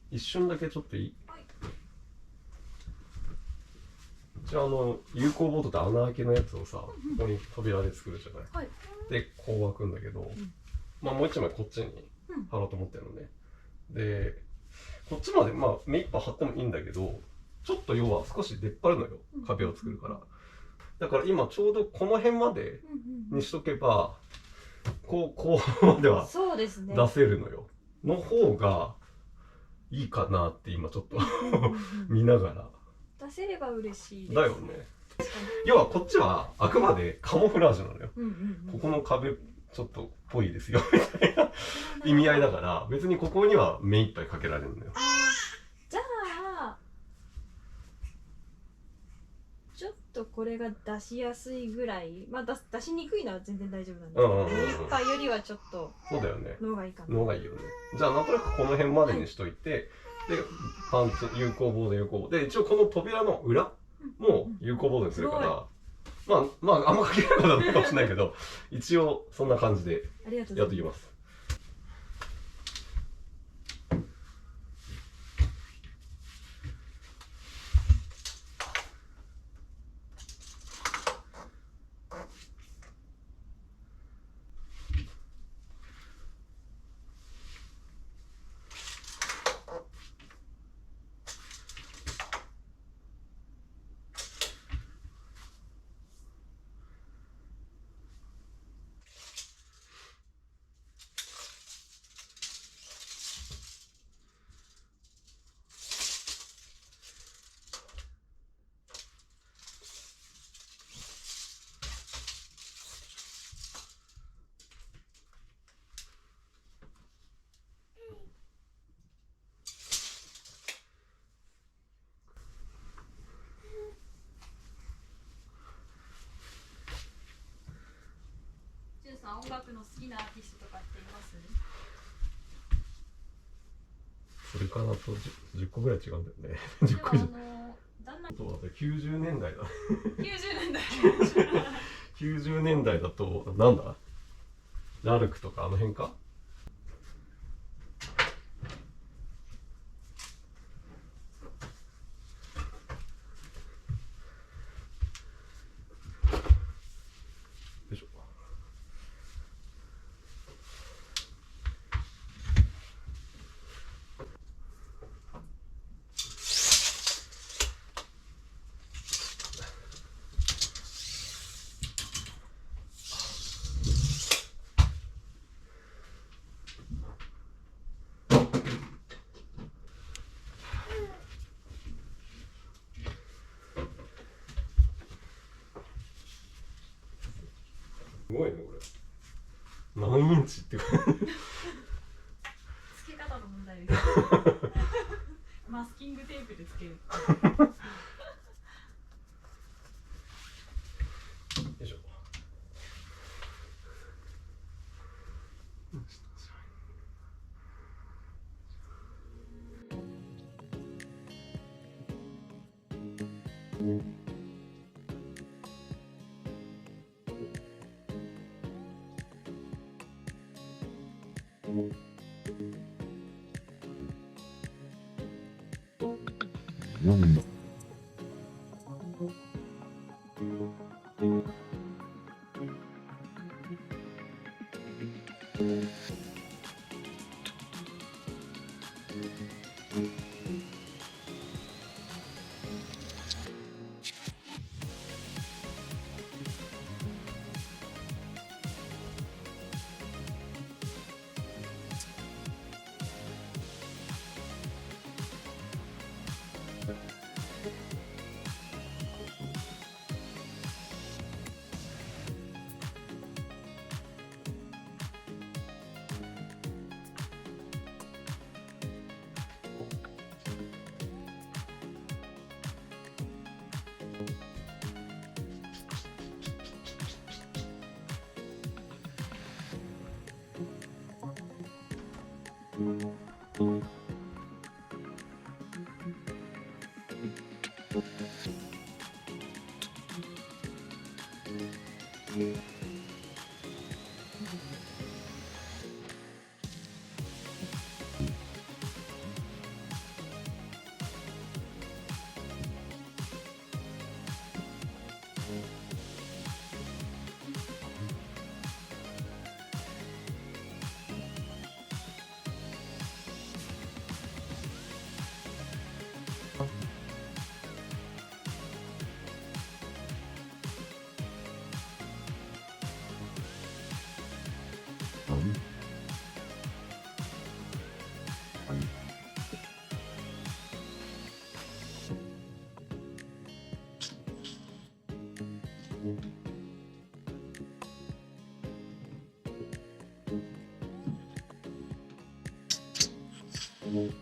一瞬だけちょっといい？はい。じゃあ有効ボードって穴開けのやつをさ、ここに扉で作るじゃない。はい。でこう開くんだけど、まあもう一枚こっちに貼ろうと思ってるのね。でこっちまでまあ目いっぱい貼ってもいいんだけど、ちょっと要は少し出っ張るのよ、壁を作るから。だから今ちょうどこの辺までにしとけば、こうまではそうですね。出せるのよ。の方がいいかなって今ちょっと見ながら。出せれば嬉しいです。だよね。要はこっちはあくまでカモフラージュなのよ。ここの壁ちょっとっぽいですよみたいな意味合いだから、別にここには目いっぱいかけられるのよ。じゃあちょっとこれが出しやすいぐらい、まあ出しにくいのは全然大丈夫なんですけど、目いっぱいよりはちょっとそうだよね。の方がいいかな。のがいいよね。じゃあなんとなくこの辺までにしといて、でパンツ有効ボード有効ボードで、一応この扉の裏も有効ボードにするから、まああんまかけることはないかもしれないけど、一応そんな感じでやっていきます。音楽の好きなアーティストとかっています？それからと 10個ぐらい違うんだよね。10個以上。そうだ、90年代だ。90年代だとなんだ、ラルクとかあの辺か。よいしょ。すごいねこれ。何インチっていうか付け方の問題です。マスキングテープで付ける。よいしょ。うん